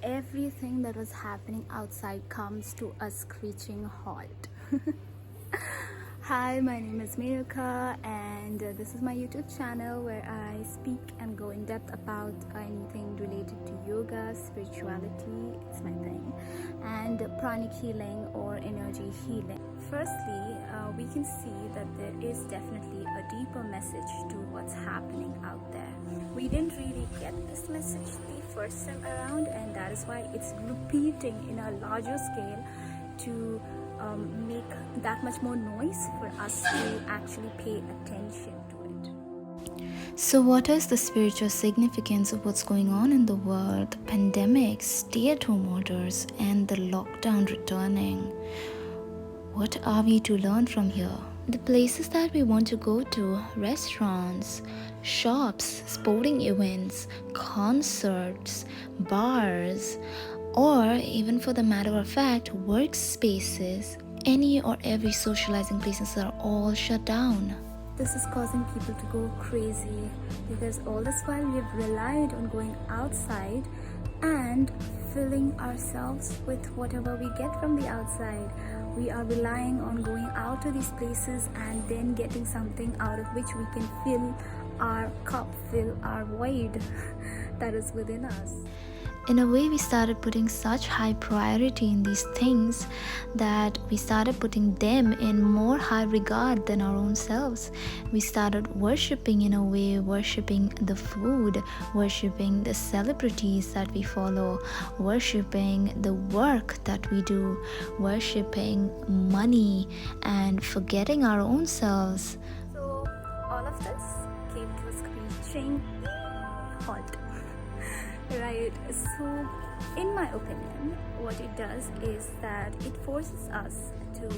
everything that was happening outside comes to a screeching halt. Hi, my name is Meyuka, and this is my YouTube channel where I speak and go in depth about anything related to yoga, spirituality, it's my thing, and pranic healing or energy healing. Firstly, we can see that there is definitely a deeper message to what's happening out there. We didn't really get this message the first time around, and that is why it's repeating in a larger scale to make that much more noise for us to actually pay attention to it. So, what is the spiritual significance of what's going on in the world? The pandemic, stay-at-home orders, and the lockdown returning. What are we to learn from here? The places that we want to go to, restaurants, shops, sporting events, concerts, bars, or even for the matter of fact, workspaces, any or every socializing places are all shut down. This is causing people to go crazy because all this while we've relied on going outside and filling ourselves with whatever we get from the outside. We are relying on going out to these places and then getting something out of which we can fill our cup, fill our void that is within us. In a way, we started putting such high priority in these things that we started putting them in more high regard than our own selves. We started worshipping in a way, worshipping the food, worshipping the celebrities that we follow, worshipping the work that we do, worshipping money, and forgetting our own selves. So all of this came to a screeching halt. Right, so in my opinion, what it does is that it forces us to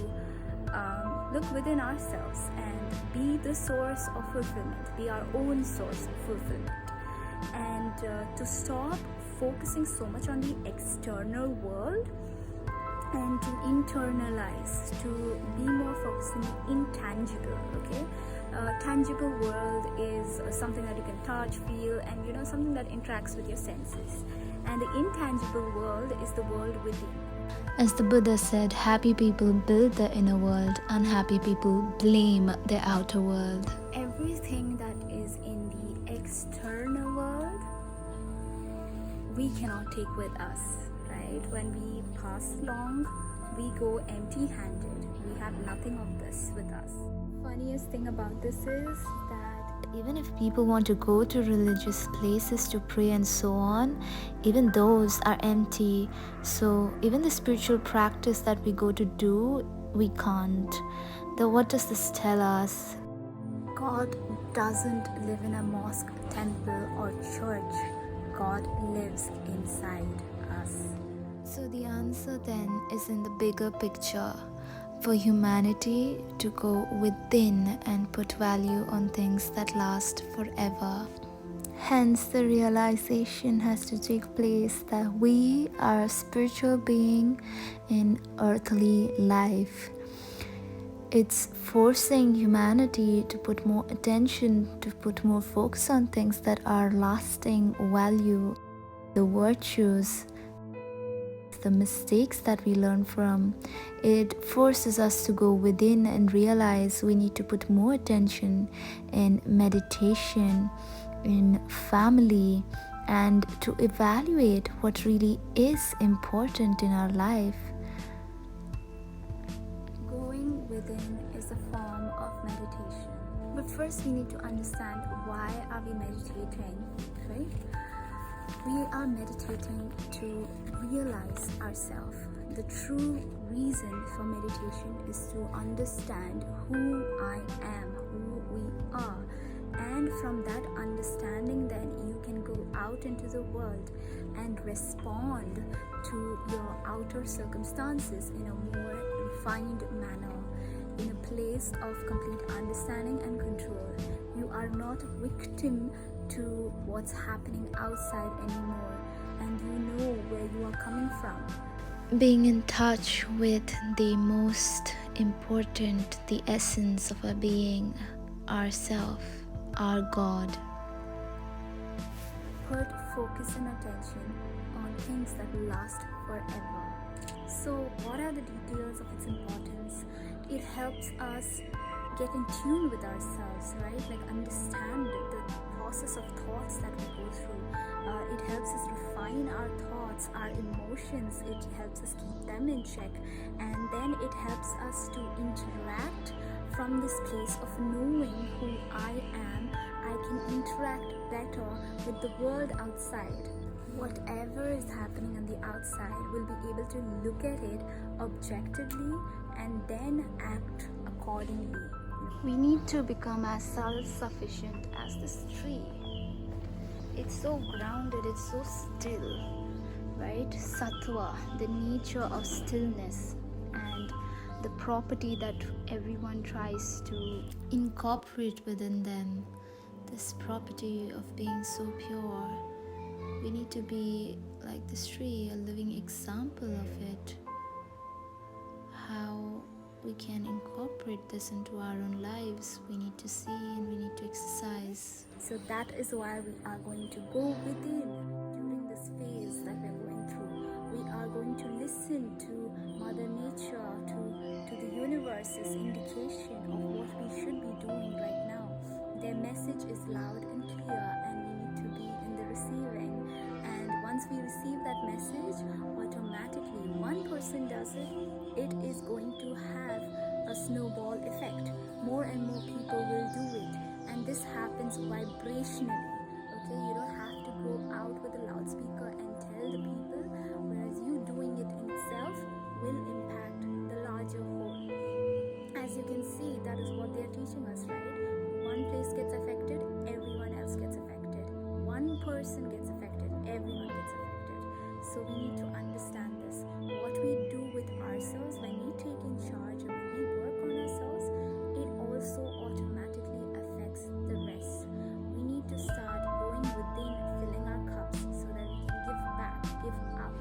look within ourselves and be the source of fulfillment, be our own source of fulfillment, and to stop focusing so much on the external world and to internalize, to be more focused on the intangible, okay? Tangible world is something that you can touch, feel, and something that interacts with your senses. And the intangible world is the world within. As the Buddha said, happy people build the inner world, unhappy people blame the outer world. Everything that is in the external world, we cannot take with us, right? When we pass along, we go empty-handed. We have nothing of this with us. Funniest thing about this is that even if people want to go to religious places to pray and so on, even those are empty. So even the spiritual practice that we go to do, we can't. Then what does this tell us? God doesn't live in a mosque, temple, or church. God lives inside us. So the answer then is in the bigger picture. For humanity to go within and put value on things that last forever. Hence, the realization has to take place that we are a spiritual being in earthly life. It's forcing humanity to put more attention, to put more focus on things that are lasting value, the virtues, the mistakes that we learn from. It forces us to go within and realize we need to put more attention in meditation, in family, and to evaluate what really is important in our life. Going within is a form of meditation. But first we need to understand why are we meditating, right? We are meditating to realize ourselves. The true reason for meditation is to understand who I am, who we are. And from that understanding, then you can go out into the world and respond to your outer circumstances in a more refined manner, in a place of complete understanding and control. You are not a victim to what's happening outside anymore, and you know where you are coming from. Being in touch with the most important, the essence of our being, ourself, our God. Put focus and attention on things that will last forever. So, what are the details of its importance? It helps us get in tune with ourselves, right? Like understand the process of thoughts that we go through. It helps us refine our thoughts, our emotions. It helps us keep them in check, and then it helps us to interact from this place of knowing who I am. I can interact better with the world outside. Whatever is happening on the outside, we'll be able to look at it objectively and then act accordingly. We need to become as self-sufficient as this tree. It's so grounded, it's so still, right? Sattva, the nature of stillness, and the property that everyone tries to Incorporate within them this property of being so pure. We need to be like this tree, a living example of it. How we can incorporate this into our own lives, we need to see and we need to exercise. So that is why we are going to go within during this phase that we're going through. We are going to listen to Mother Nature, to the universe's indication of what we should be doing right now. Their message is loud and clear, and we need to be in the receiving. And once we receive that message, automatically one person does it, it is going to have a snowball effect. More and more people will do it, and this happens vibrationally. Okay, you don't have to go out with a loudspeaker and tell the people, whereas you doing it in itself will impact the larger whole. As you can see, that is what they are teaching us, right? One place gets affected, everyone else gets affected. One person gets affected, everyone gets affected. So we need to understand this. What we do with ourselves, when we take in charge and when we work on ourselves, it also automatically affects the rest. We need to start going within, filling our cups so that we can give back, give out.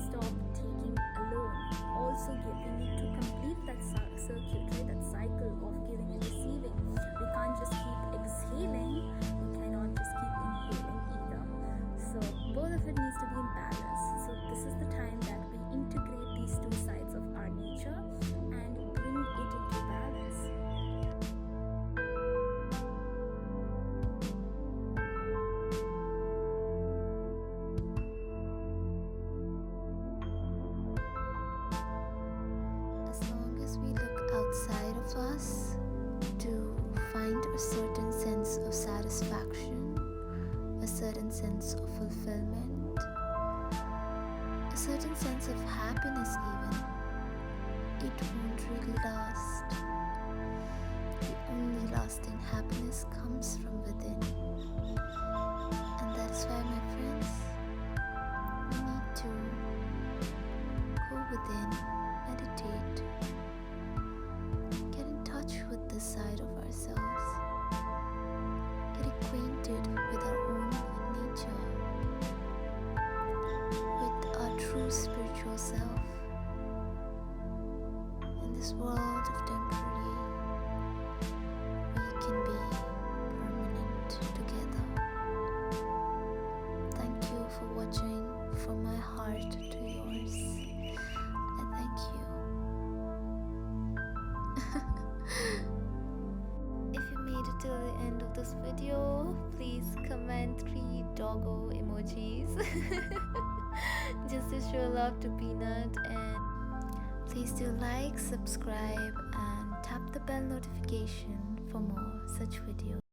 Stop taking alone. Also giving it to complete that circuit, right? That cycle of giving and receiving. We can't just keep exhaling. We cannot just keep inhaling either. So both of it needs to be in balance. So this is the time that we integrate these two sides of our nature and bring it into balance. As long as we look outside of us to find a certain sense of satisfaction, a certain sense of fulfillment, a certain sense of happiness even, it won't really last. The only lasting happiness comes from within. And that's why, my friends, we need to go within, meditate, get in touch with this side of ourselves, get acquainted with our own nature, with our true spiritual self. In this world of temporary, we can be permanent together. Thank you for watching from my heart to yours. I thank you. If you made it till the end of this video, please comment 3 doggo emojis just to show love to Peanut, and please do like, subscribe and tap the bell notification for more such videos.